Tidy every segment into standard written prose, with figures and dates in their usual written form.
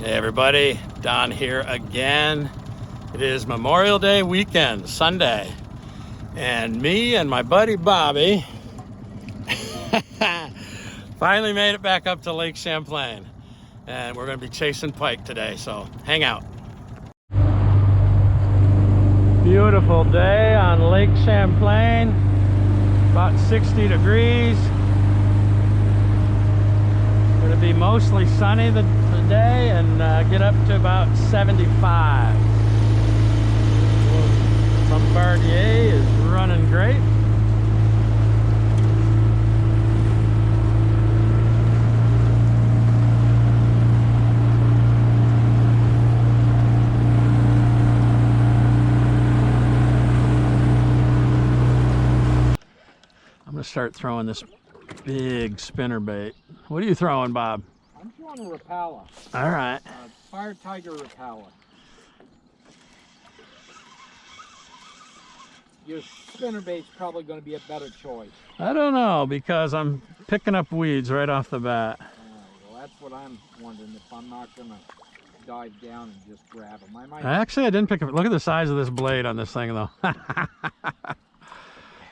Hey everybody, Don here again. It is Memorial Day weekend, Sunday, and me and my buddy Bobby finally made it back up to Lake Champlain, and we're going to be chasing pike today, so hang out. Beautiful day on Lake Champlain, about 60 degrees. Going to be mostly sunny today and get up to about 75. Bombardier is running great. I'm going to start throwing this big spinner bait. What are you throwing, Bob? I'm throwing a Rapala. All right. Fire Tiger Rapala. Your spinnerbait's probably going to be a better choice. I don't know, because I'm picking up weeds right off the bat. Well, that's what I'm wondering, if I'm not going to dive down and just grab them. Actually, I didn't pick up. Look at the size of this blade on this thing, though.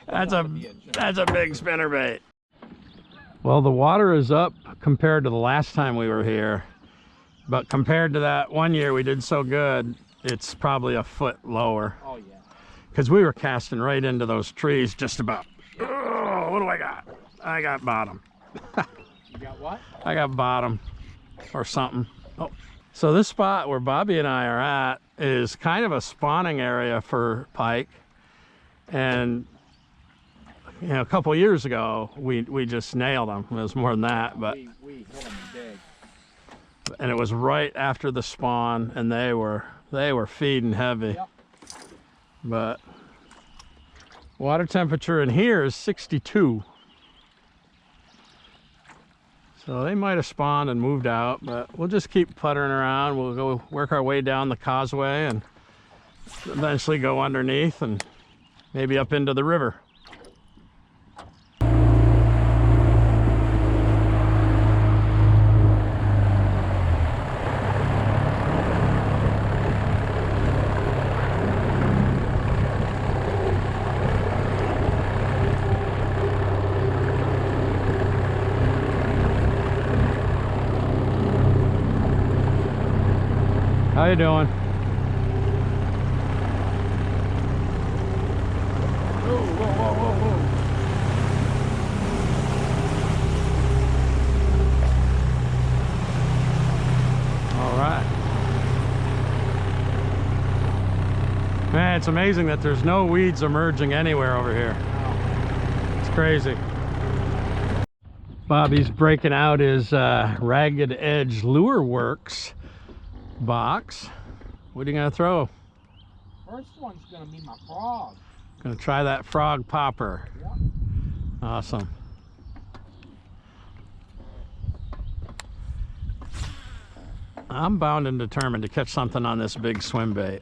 That's a big spinnerbait. Well, the water is up compared to the last time we were here, but compared to that one year we did so good, it's probably a foot lower. Oh yeah. Because we were casting right into those trees just about. Oh, what do I got? I got bottom. You got what? I got bottom or something. Oh, so this spot where Bobby and I are at is kind of a spawning area for pike, and you know, a couple of years ago, we just nailed them. It was more than that, but we hit them big. And it was right after the spawn, and they were feeding heavy. Yep. But water temperature in here is 62. So they might have spawned and moved out, but we'll just keep puttering around. We'll go work our way down the causeway and eventually go underneath and maybe up into the river. How you doing? Whoa, whoa, whoa, whoa, whoa. All right. Man, it's amazing that there's no weeds emerging anywhere over here. It's crazy. Bobby's breaking out his Ragged Edge Lure Works box. What are you gonna throw? First one's gonna be my frog. Gonna try that frog popper. Yep. Awesome. I'm bound and determined to catch something on this big swim bait.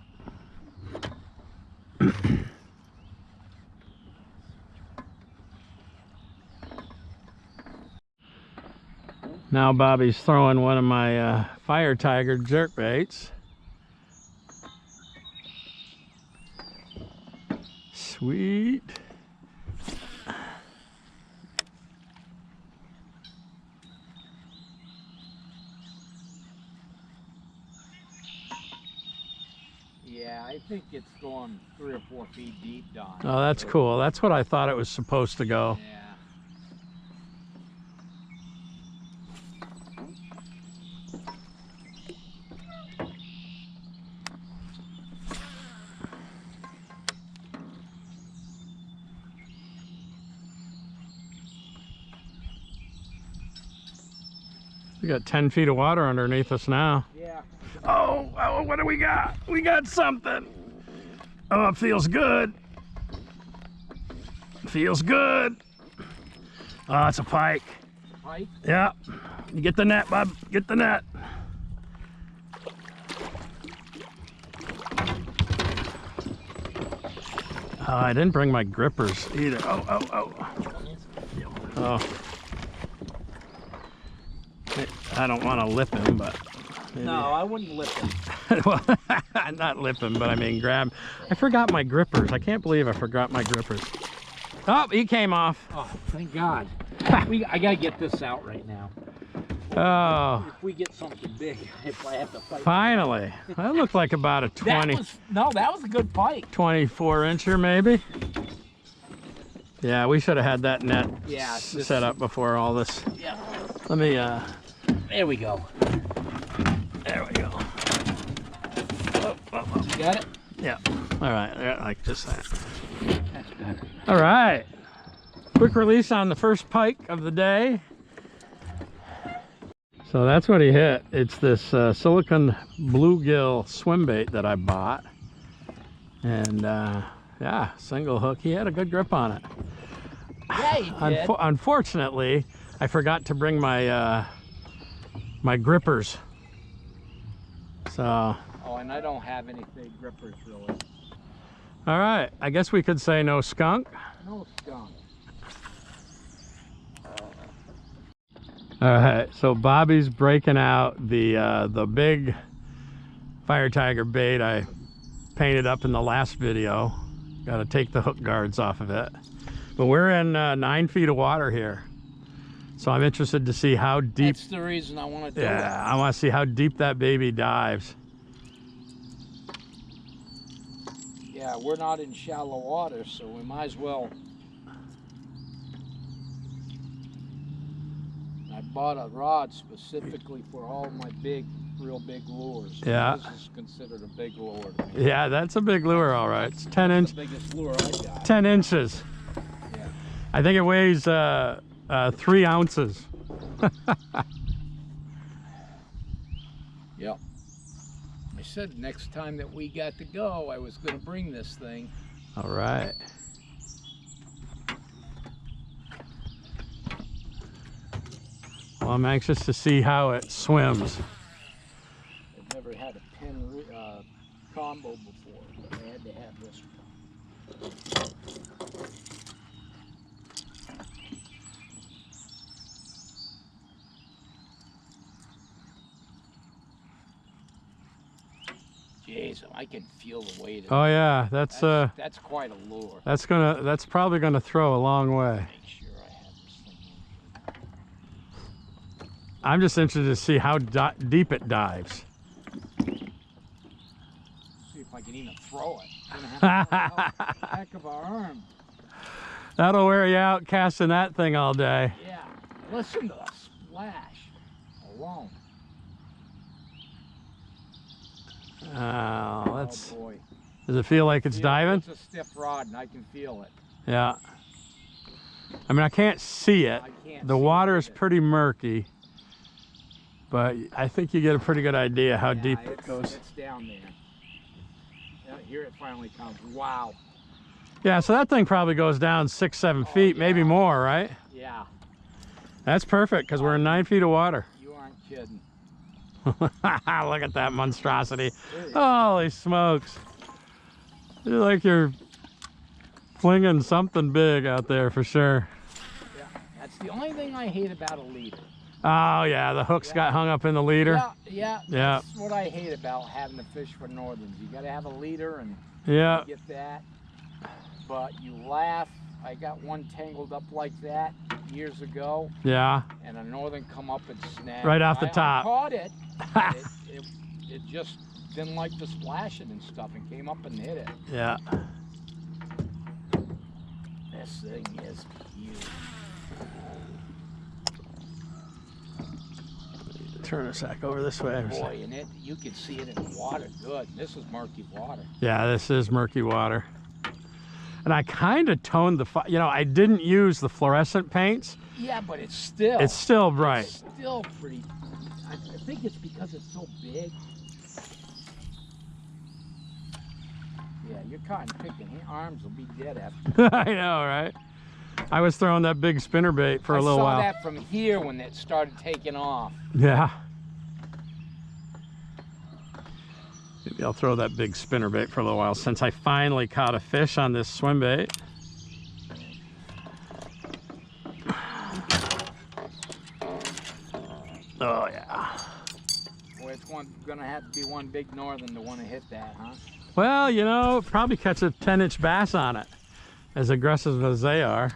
Now Bobby's throwing one of my Fire Tiger jerk baits. Sweet. Yeah, I think it's going 3 or 4 feet deep, Don. Oh, that's cool. That's what I thought it was supposed to go. Yeah. We got 10 feet of water underneath us now. Yeah. Oh, what do we got? We got something. Oh, it feels good. Feels good. Oh, it's a pike. Pike? Yeah. You get the net, Bob. Get the net. I didn't bring my grippers either. Oh. I don't want to lip him, but Maybe. No, I wouldn't lip him. Well, not lip him, but I mean grab. I forgot my grippers. I can't believe I forgot my grippers. Oh, he came off. Oh, thank God. I gotta get this out right now. Oh. If we get something big, if I have to fight. Finally. That looked like about a 20. That was a good pike. 24 incher maybe. Yeah, we should have had that net set up before all this. Yeah. Let me, There we go. there we go. You got it? Yeah. All right, yeah, like just that. That's good. All right. Quick release on the first pike of the day. So that's what he hit. It's this silicone bluegill swim bait that I bought. And yeah, single hook. He had a good grip on it. Yeah, he did. Unfortunately, I forgot to bring my my grippers. So. Oh, and I don't have any big grippers really. All right. I guess we could say no skunk. No skunk. All right. So Bobby's breaking out the big fire tiger bait I painted up in the last video. Got to take the hook guards off of it. But we're in 9 feet of water here. So I'm interested to see how deep. That's the reason I want to do it. Yeah, I want to see how deep that baby dives. Yeah, we're not in shallow water, so we might as well. I bought a rod specifically for all my real big lures. Yeah. This is considered a big lure to me. Yeah, that's a big lure, all right. It's 10 inch. The biggest lure I got. 10 inches. Yeah. I think it weighs 3 ounces. Yep. I said next time that we got to go, I was going to bring this thing. All right. Well, I'm anxious to see how it swims. I've never had a pin combo before, but I had to have this one. Jeez, I can feel the weight of Oh it. yeah, that's quite a lure. that's probably gonna throw a long way. Make sure I have this thing in. I'm just interested to see how deep it dives. See if I can even throw it. I'm gonna have to throw a heck of an arm. That'll wear you out casting that thing all day. Yeah. Listen to the splash alone. Oh, that's. Oh boy. Does it feel like it's diving? It's a stiff rod and I can feel it. Yeah. I mean, I can't see it. The water is pretty murky, but I think you get a pretty good idea how deep it goes. It's down there. Yeah, here it finally comes. Wow. Yeah, so that thing probably goes down 6-7 feet, maybe more, right? Yeah. That's perfect because we're in 9 feet of water. You aren't kidding. Look at that monstrosity. Holy smokes. You're like you're flinging something big out there for sure. Yeah, that's the only thing I hate about a leader. Oh yeah, the hooks got hung up in the leader. Yeah. That's what I hate about having to fish for northerns. You gotta have a leader and yeah. get that. But you laugh. I got one tangled up like that years ago. Yeah. And a northern come up and snapped. Right off the top. I caught it. It just didn't like the splashing and stuff and came up and hit it. Yeah. This thing is huge. Turn us back over this way. Boy, and you can see it in the water good. This is murky water. Yeah, this is murky water. And I kind of toned the, you know, I didn't use the fluorescent paints. Yeah, but it's still bright. It's still pretty. I think it's because it's so big. Yeah, you're caught and picking. Your arms will be dead after. I know, right? I was throwing that big spinner bait for a little while. I saw that from here when it started taking off. Yeah. Maybe I'll throw that big spinner bait for a little while since I finally caught a fish on this swim bait. Oh yeah. Boy, it's gonna have to be one big northern to want to hit that, huh? Well, you know, probably catch a 10-inch bass on it, as aggressive as they are.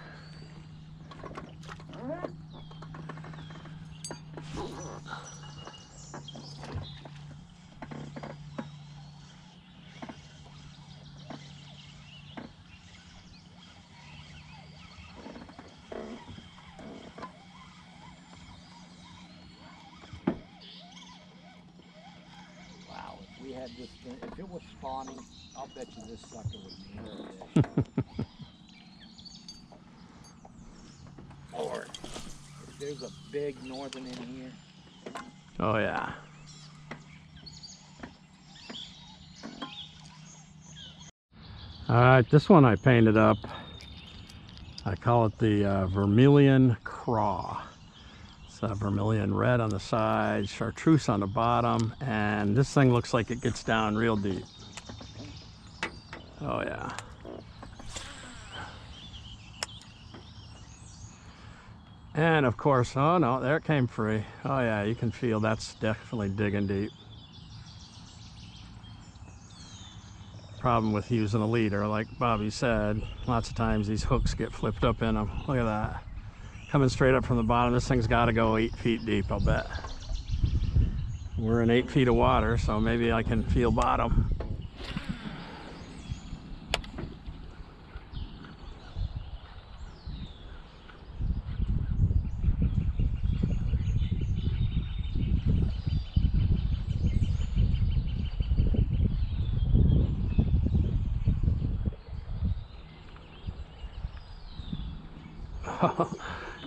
We had this thing, if it was spawning, I'll bet you this sucker would nail a fish. Or if there's a big northern in here. Oh yeah. All right, this one I painted up. I call it the vermilion craw. It's vermilion red on the side, chartreuse on the bottom, and this thing looks like it gets down real deep. Oh yeah. And of course, oh no, there it came free. Oh yeah, you can feel that's definitely digging deep. Problem with using a leader, like Bobby said, lots of times these hooks get flipped up in them. Look at that. Coming straight up from the bottom. This thing's got to go 8 feet deep, I'll bet. We're in 8 feet of water, so maybe I can feel bottom.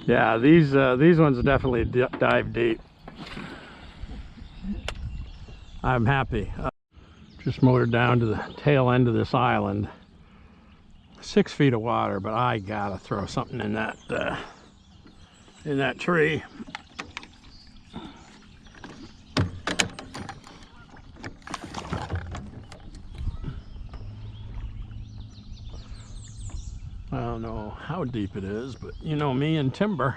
Yeah, these ones definitely dive deep. I'm happy. Just motored down to the tail end of this island. 6 feet of water, but I gotta throw something in that tree. I don't know how deep it is, but you know me and timber.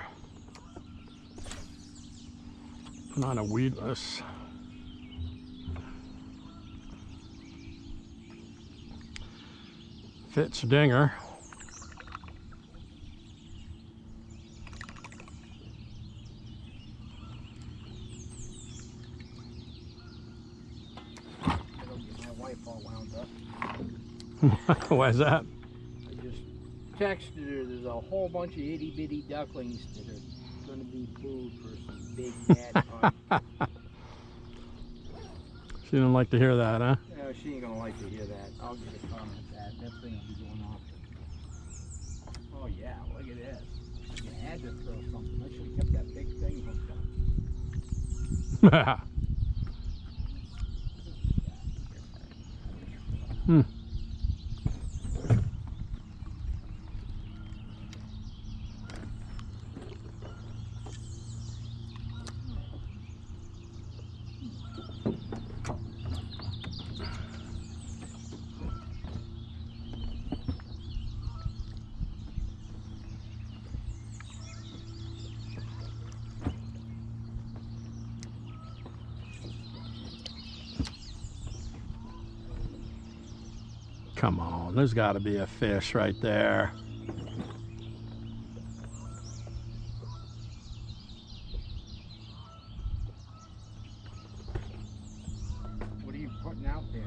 Not a weedless. Fitz dinger. It'll get my wife all wound up. Why's that? Texted her, there's a whole bunch of itty bitty ducklings that are going to be food for some big bad pike. She didn't like to hear that, huh? No, she ain't going to like to hear that. I'll get a comment at that. That thing will be going off. Oh yeah, look at this. I had to throw something. I should have kept that big thing hooked up. Hmm. Come on, there's got to be a fish right there. What are you putting out there?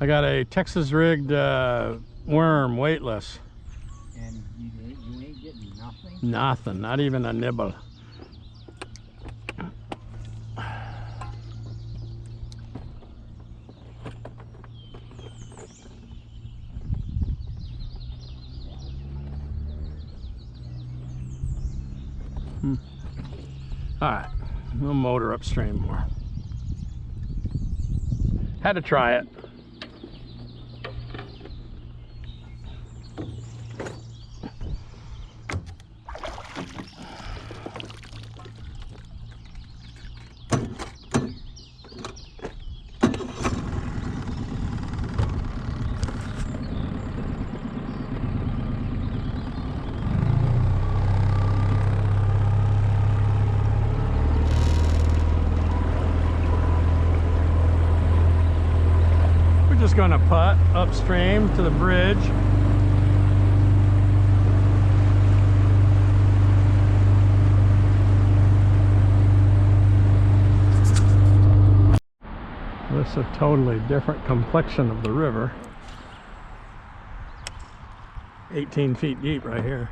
I got a Texas rigged worm, weightless. And you ain't getting nothing? Nothing, not even a nibble. All right, we'll motor upstream more. Had to try it. going to putt upstream to the bridge. This is a totally different complexion of the river. 18 feet deep right here.